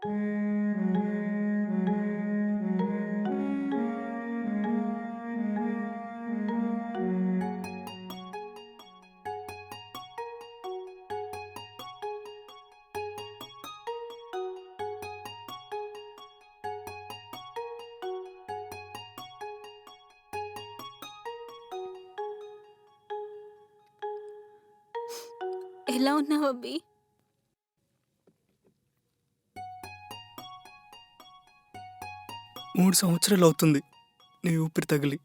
ఎలా ఉన్నావు అబ్బి? 3 సంవత్సరాలు అవుతుంది నీ ఊపిరి తగిలి.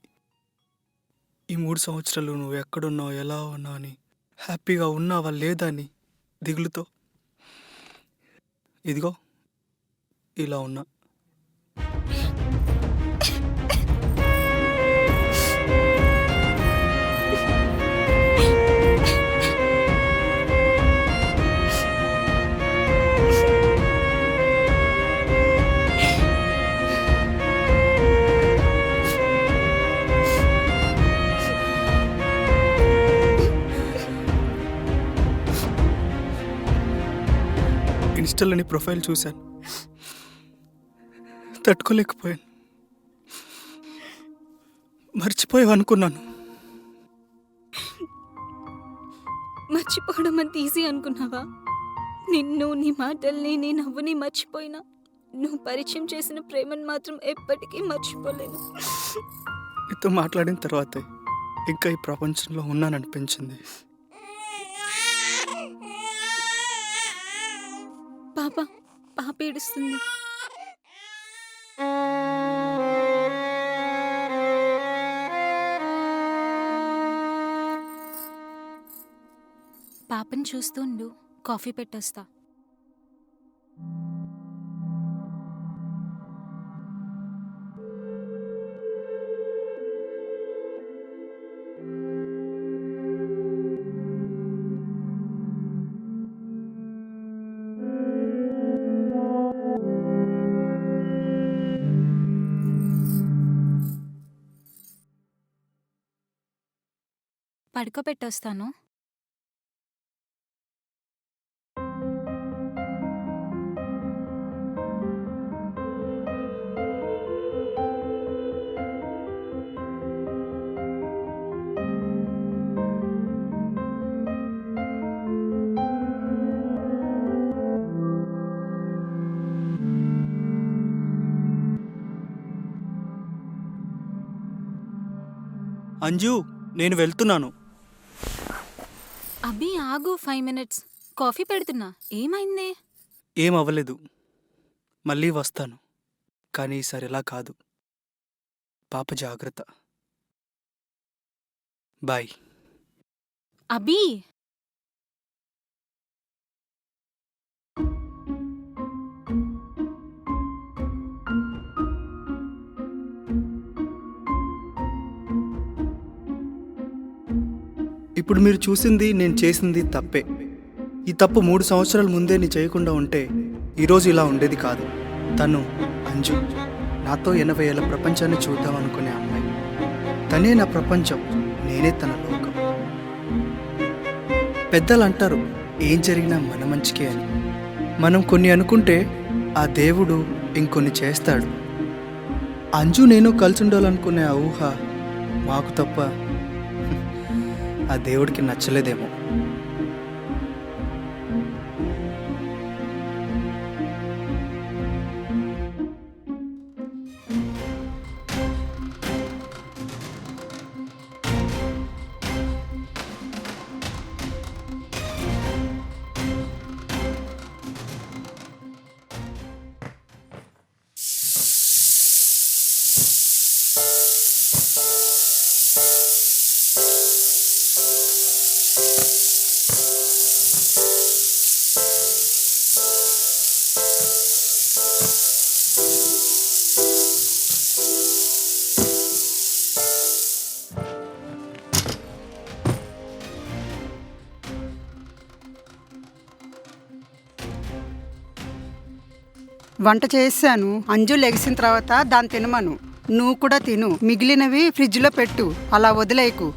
ఈ 3 సంవత్సరాలు నువ్వు ఎక్కడున్నావు, ఎలా ఉన్నావు అని, హ్యాపీగా ఉన్నావా లేదా అని దిగులుతో ఇదిగో ఇలా ఉన్నా. ఇన్స్టాలోని ప్రొఫైల్ చూశాను, తట్టుకోలేకపోయాను. మర్చిపోయావు అనుకున్నాను. మర్చిపోవడం అంత ఈజీ అనుకున్నావా? నిన్ను, నీ మాటల్ని, నీ నవ్వుని మర్చిపోయినా నువ్వు పరిచయం చేసిన ప్రేమను మాత్రం ఎప్పటికీ మర్చిపోలేను. నీతో మాట్లాడిన తర్వాతే ఇంకా ఈ ప్రపంచంలో ఉన్నాననిపించింది. పాప ఏడుస్తుంది. పాపని చూస్తూ ఉండు, కాఫీ పెట్టొస్తా. పడుకోబెట్టొస్తాను. అంజు, నేను వెళ్తున్నాను. అబ్బి ఆగు, 5 minutes. కాఫీ పెడుతున్నా. ఏమైంది? ఏం అవ్వలేదు, మళ్ళీ వస్తాను. కానీ ఈసారి ఇలా కాదు. పాప జాగ్రత్త. బాయ్. అబ్బి ఇప్పుడు మీరు చూసింది, నేను చేసింది తప్పే. ఈ తప్పు 3 సంవత్సరాల ముందే నీ చేయకుండా ఉంటే ఈరోజు ఇలా ఉండేది కాదు. తను అంజు, నాతో 80 ఏళ్ళ ప్రపంచాన్ని చూద్దామనుకునే అమ్మాయి. తనే నా ప్రపంచం, నేనే తన లోకం. పెద్దలు అంటారు, ఏం జరిగినా మన మంచికే అని. మనం కొన్ని అనుకుంటే ఆ దేవుడు ఇంకొన్ని చేస్తాడు. అంజు నేను కలిసి ఉండాలనుకునే ఆ ఊహ మాకు తప్ప ఆ దేవుడికి నచ్చలేదేమో. వంట చేశాను. అంజు లెగిసిన తర్వాత దాన్ని తినమను. నువ్వు కూడా తిను. మిగిలినవి ఫ్రిడ్జ్లో పెట్టు, అలా వదిలేయకు.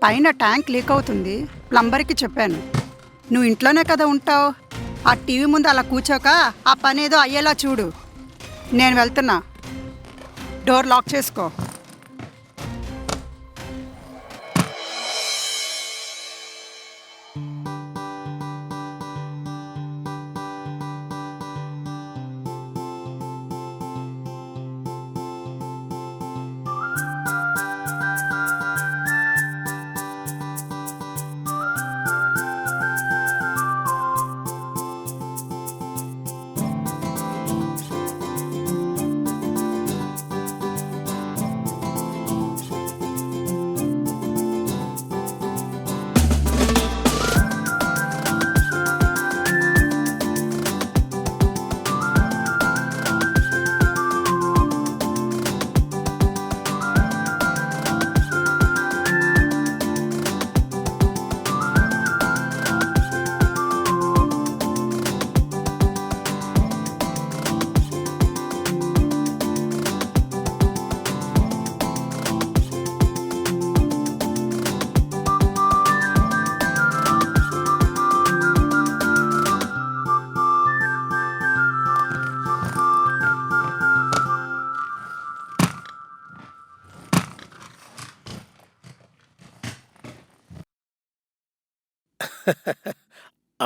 పైన ట్యాంక్ లీక్ అవుతుంది, ప్లంబర్కి చెప్పాను. నువ్వు ఇంట్లోనే కదా ఉంటావు, ఆ టీవీ ముందు అలా కూర్చోక ఆ పని ఏదో అయ్యేలా చూడు. నేను వెళ్తున్నా, డోర్ లాక్ చేసుకో.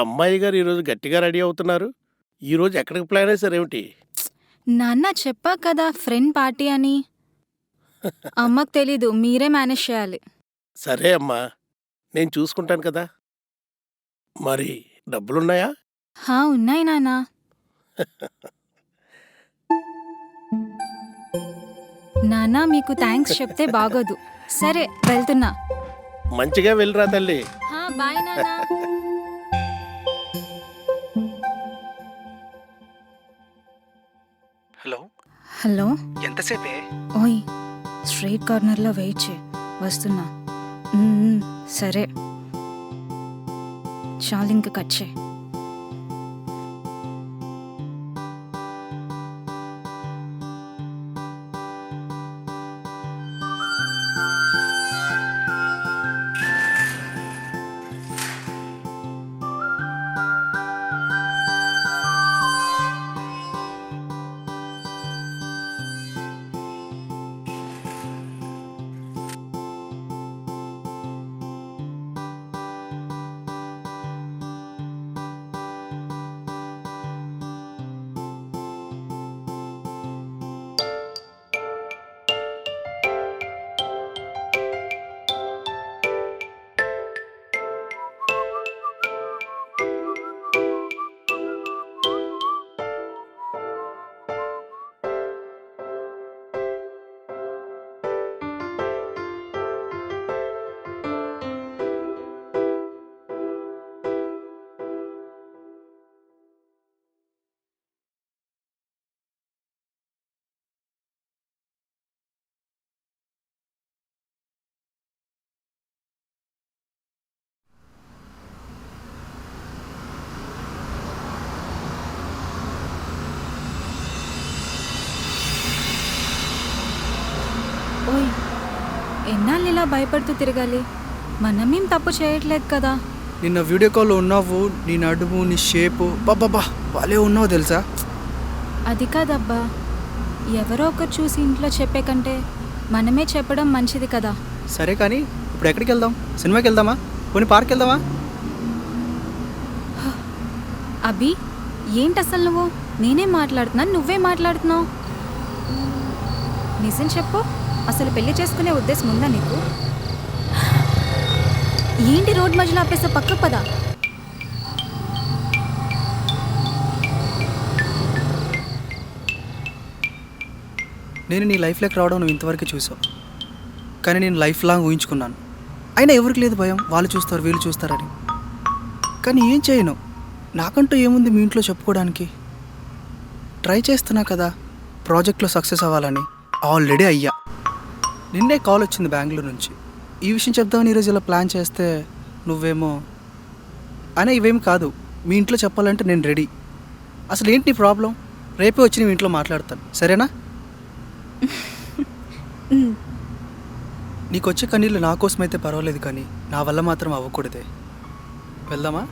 అమ్మాయి గారు ఈరోజు గట్టిగా రెడీ అవుతున్నారు. ఈరోజు ఎక్కడికి ప్లాన్ వేశారేమిటి? నాన్న చెప్పా కదా ఫ్రెండ్ పార్టీ అని. అమ్మకు తెలీదు, మీరే మేనేజ్ చేయాలి. సరే అమ్మా, నేను చూసుకుంటాను కదా. మరి డబ్బులున్నాయా? హా ఉన్నాయి నాన్న. నాన్న మీకు థ్యాంక్స్ చెప్తే బాగోదు. సరే వెళ్తున్నా. మంచిగా వెళ్ళిరా తల్లి. హా బాయ్ నాన్న. Hello, hello. ఎంతసేపే? ఓయ్ స్ట్రైట్ కార్నర్లో వెయిట్ చే, వస్తున్నా. సరే చాలు, ఇంక కట్ చేయి. ఓయ్ ఎన్నాళ్ళు ఇలా భయపడుతూ తిరగాలి? మనమేం తప్పు చేయట్లేదు కదా. నిన్న వీడియో కాల్లో ఉన్నావు, నీ నడుము, నీ షేపు, బాబా భలే ఉన్నావు తెలుసా. అది కాదబ్బా, ఎవరో ఒకరు చూసి ఇంట్లో చెప్పే కంటే మనమే చెప్పడం మంచిది కదా. సరే కానీ ఇప్పుడు ఎక్కడికి వెళ్దాం? సినిమాకి వెళ్దామా? పోనీ పార్క్ వెళ్దామా? అభి ఏంటి అసలు నువ్వు? నేనే మాట్లాడుతున్నాను, నువ్వే మాట్లాడుతున్నావు. నిజం చెప్పు, అసలు పెళ్లి చేసుకునే ఉద్దేశం ఉందా నీకు? ఏంటి రోడ్ మధ్యలో ఆపేసా? పక్కకు పదా. నేను నీ లైఫ్లోకి రావడం నువ్వు ఇంతవరకు చూసావు, కానీ నేను లైఫ్ లాంగ్ ఊహించుకున్నాను. అయినా ఎవరికి లేదు భయం, వాళ్ళు చూస్తారు వీళ్ళు చూస్తారని. కానీ ఏం చేయను, నాకంటూ ఏముంది మీ ఇంట్లో చెప్పుకోవడానికి. ట్రై చేస్తున్నా కదా ప్రాజెక్ట్లో సక్సెస్ అవ్వాలని. ఆల్రెడీ అయ్యా. నిన్నే కాల్ వచ్చింది బెంగళూరు నుంచి. ఈ విషయం చెప్దామని ఈరోజు ఇలా ప్లాన్ చేస్తే నువ్వేమో అయినా ఇవేమి కాదు, మీ ఇంట్లో చెప్పాలంటే నేను రెడీ. అసలు ఏంటి నీ ప్రాబ్లం? రేపే వచ్చి నీ ఇంట్లో మాట్లాడతాను, సరేనా? నీకు వచ్చే కన్నీళ్ళు నా కోసమైతే పర్వాలేదు, కానీ నా వల్ల మాత్రం అవ్వకూడదే. వెళ్దామా?